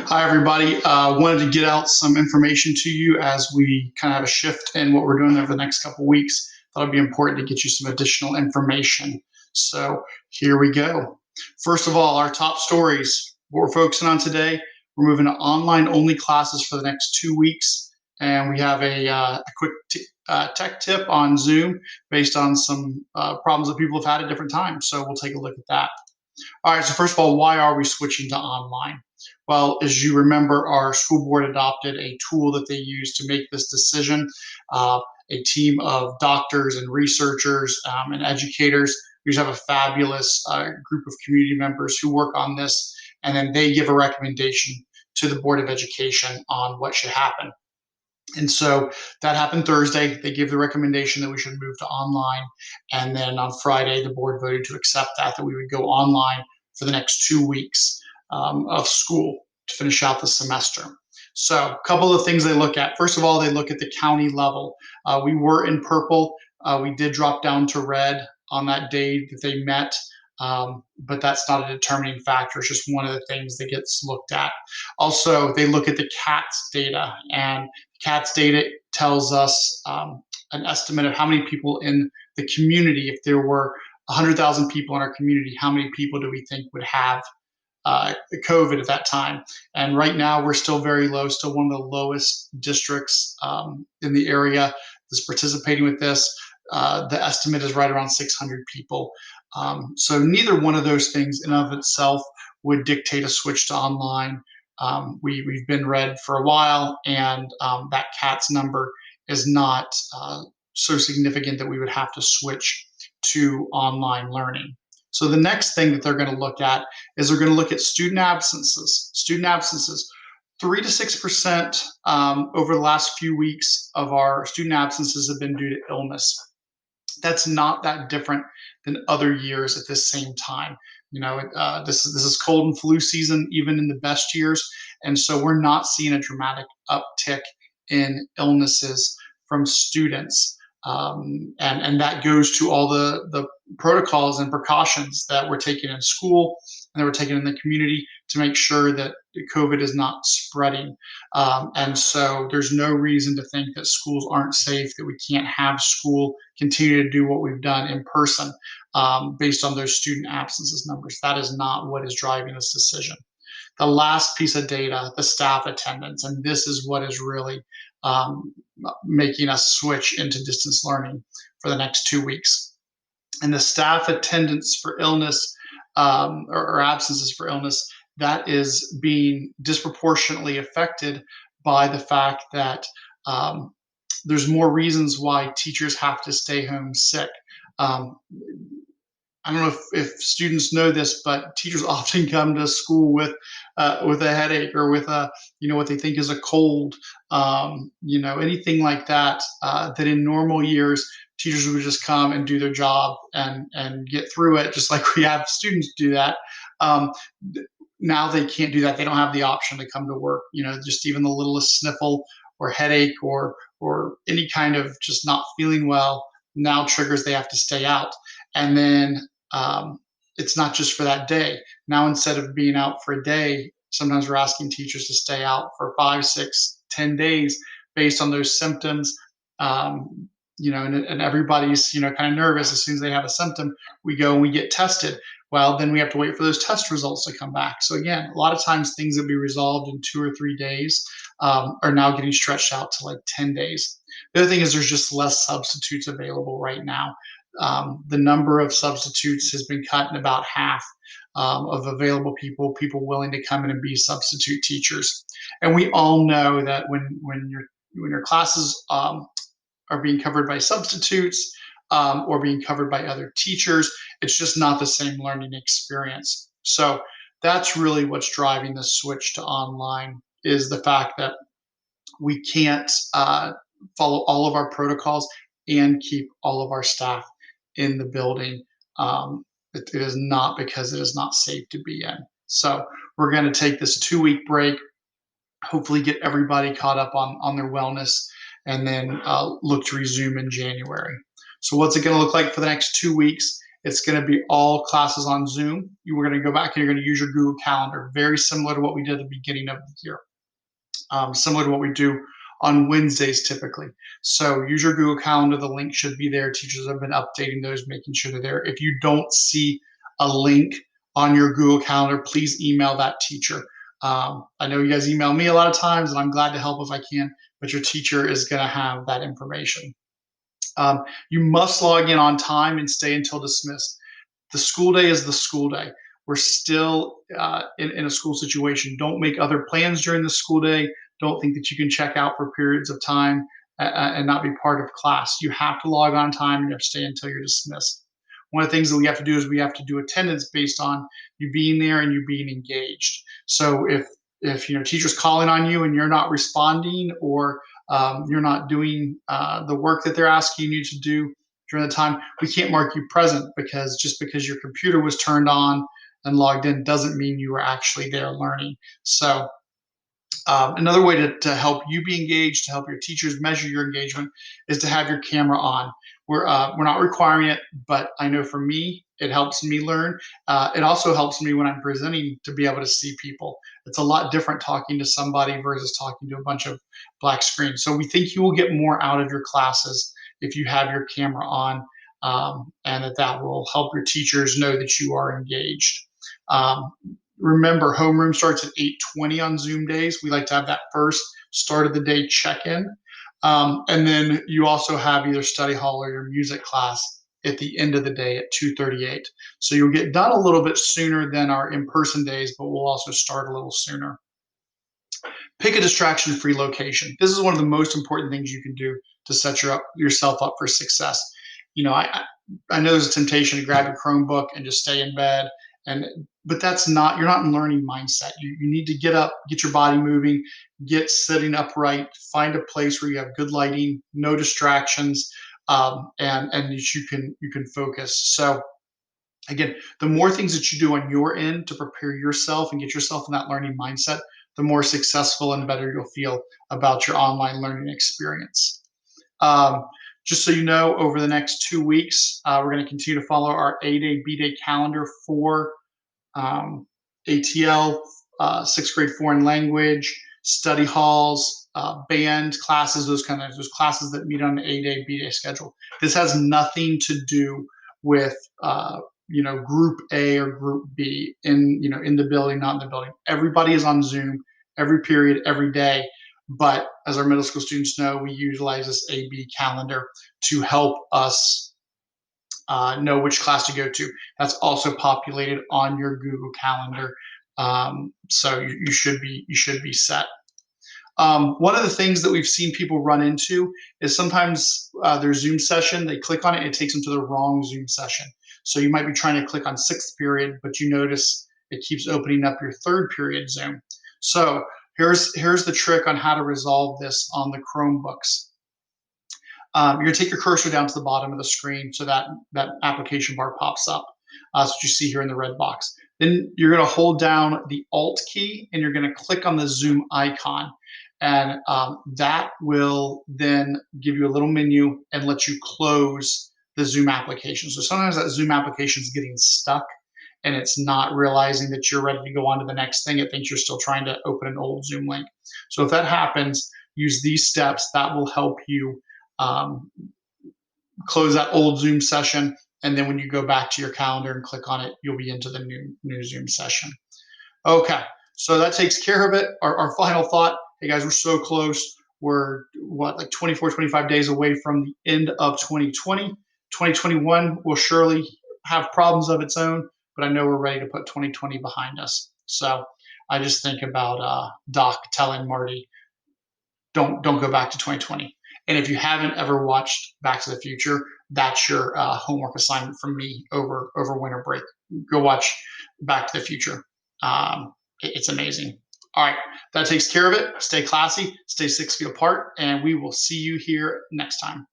Hi, everybody. Wanted to get out some information to you as we kind of have a shift in what we're doing over the next couple of weeks. Thought it'd be important to get you some additional information. So here we go. First of all, our top stories. What we're focusing on today, we're moving to online only classes for the next 2 weeks. And we have a quick tech tip on Zoom based on some problems that people have had at different times. So we'll take a look at that. All right, so first of all, why are we switching to online? Well, as you remember, our school board adopted a tool that they use to make this decision. A team of doctors and researchers and educators. We just have a fabulous group of community members who work on this, and then they give a recommendation to the Board of Education on what should happen. And so that happened Thursday. They gave the recommendation that we should move to online. And then on Friday, the board voted to accept that we would go online for the next 2 weeks of school to finish out the semester. So a couple of things they look at. First of all, they look at the county level. We were in purple. We did drop down to red on that day that they met. But that's not a determining factor. It's just one of the things that gets looked at. Also, they look at the CATS data, and CATS data tells us an estimate of how many people in the community, if there were 100,000 people in our community, how many people do we think would have COVID at that time? And right now, we're still very low, still one of the lowest districts in the area that's participating with this. The estimate is right around 600 people. So neither one of those things in of itself would dictate a switch to online. We've been red for a while, and that CATS number is not so significant that we would have to switch to online learning. So the next thing that they're going to look at is they're going to look at student absences. Student absences, 3 to 6% over the last few weeks of our student absences have been due to illness. That's not that different than other years at this same time. This is cold and flu season, even in the best years, and so we're not seeing a dramatic uptick in illnesses from students. And that goes to all the protocols and precautions that we're taking in school and that we're taking in the community to make sure that COVID is not spreading. And so there's no reason to think that schools aren't safe, that we can't have school continue to do what we've done in person based on those student absences numbers. That is not what is driving this decision. The last piece of data, the staff attendance, and this is what is really making us switch into distance learning for the next 2 weeks. And the staff attendance for illness or absences for illness, that is being disproportionately affected by the fact that there's more reasons why teachers have to stay home sick. I don't know if students know this, but teachers often come to school with a headache or with what they think is a cold, anything like that. That in normal years teachers would just come and do their job and get through it, just like we have students do that. Now they can't do that. They don't have the option to come to work. Just even the littlest sniffle or headache or any kind of just not feeling well now triggers they have to stay out. And then it's not just for that day. Now, instead of being out for a day, sometimes we're asking teachers to stay out for 5, 6, 10 days based on those symptoms. And everybody's, kind of nervous as soon as they have a symptom. We go and we get tested. Well, then we have to wait for those test results to come back. So again, a lot of times things that be resolved in 2 or 3 days are now getting stretched out to like 10 days. The other thing is there's just less substitutes available right now. The number of substitutes has been cut in about half of available people willing to come in and be substitute teachers. And we all know that when your classes are being covered by substitutes or being covered by other teachers, it's just not the same learning experience. So that's really what's driving the switch to online, is the fact that we can't follow all of our protocols and keep all of our staff in the building. It is not because it is not safe to be in. So we're going to take this 2-week break, hopefully get everybody caught up on their wellness, and then look to resume in January. So what's it going to look like for the next 2 weeks? It's going to be all classes on Zoom. You are going to go back and you're going to use your Google Calendar, very similar to what we did at the beginning of the year, similar to what we do on Wednesdays typically. So use your Google Calendar. The link should be there. Teachers have been updating those, making sure they're there. If you don't see a link on your Google Calendar, please email that teacher. I know you guys email me a lot of times, and I'm glad to help if I can, but your teacher is going to have that information. You must log in on time and stay until dismissed. The school day is the school day. We're still in a school situation. Don't make other plans during the school day. Don't think that you can check out for periods of time and not be part of class. You have to log on time and you have to stay until you're dismissed. One of the things that we have to do is we have to do attendance based on you being there and you being engaged. So if teacher's calling on you and you're not responding, or you're not doing the work that they're asking you to do during the time, we can't mark you present, because just because your computer was turned on and logged in doesn't mean you were actually there learning. So another way to help you be engaged, to help your teachers measure your engagement, is to have your camera on. We're not requiring it, but I know for me, it helps me learn. It also helps me when I'm presenting to be able to see people. It's a lot different talking to somebody versus talking to a bunch of black screens. So we think you will get more out of your classes if you have your camera on, and that will help your teachers know that you are engaged. Remember, homeroom starts at 8:20 on Zoom days. We like to have that first start of the day check-in. And then you also have either study hall or your music class at the end of the day at 2:38. So you'll get done a little bit sooner than our in-person days, but we'll also start a little sooner. Pick a distraction-free location. This is one of the most important things you can do to set yourself up for success. I know there's a temptation to grab your Chromebook and just stay in bed, but you're not in learning mindset. You need to get up, get your body moving, get sitting upright, find a place where you have good lighting, no distractions, and you can focus. So again, the more things that you do on your end to prepare yourself and get yourself in that learning mindset, the more successful and better you'll feel about your online learning experience. Just so you know, over the next 2 weeks, we're going to continue to follow our A-Day, B-Day calendar for ATL, 6th grade foreign language, study halls, band classes, those classes that meet on an A-Day, B-Day schedule. This has nothing to do with group A or group B in the building, not in the building. Everybody is on Zoom every period, every day. But as our middle school students know, we utilize this A-B calendar to help us know which class to go to. That's also populated on your Google Calendar, so you should be set. One of the things that we've seen people run into is sometimes their Zoom session, they click on it and it takes them to the wrong Zoom session. So you might be trying to click on 6th period, but you notice it keeps opening up your 3rd period Zoom. So here's the trick on how to resolve this on the Chromebooks. You're going to take your cursor down to the bottom of the screen so that application bar pops up. That's what you see here in the red box. Then you're going to hold down the Alt key and you're going to click on the Zoom icon. And that will then give you a little menu and let you close the Zoom application. So sometimes that Zoom application is getting stuck and it's not realizing that you're ready to go on to the next thing. It thinks you're still trying to open an old Zoom link. So if that happens, use these steps. That will help you close that old Zoom session. And then when you go back to your calendar and click on it, you'll be into the new Zoom session. Okay, so that takes care of it. Our final thought, hey guys, we're so close. We're like 24, 25 days away from the end of 2020. 2021 will surely have problems of its own, but I know we're ready to put 2020 behind us. So I just think about Doc telling Marty, don't go back to 2020. And if you haven't ever watched Back to the Future, that's your homework assignment from me over winter break. Go watch Back to the Future. It's amazing. All right, that takes care of it. Stay classy, stay 6 feet apart, and we will see you here next time.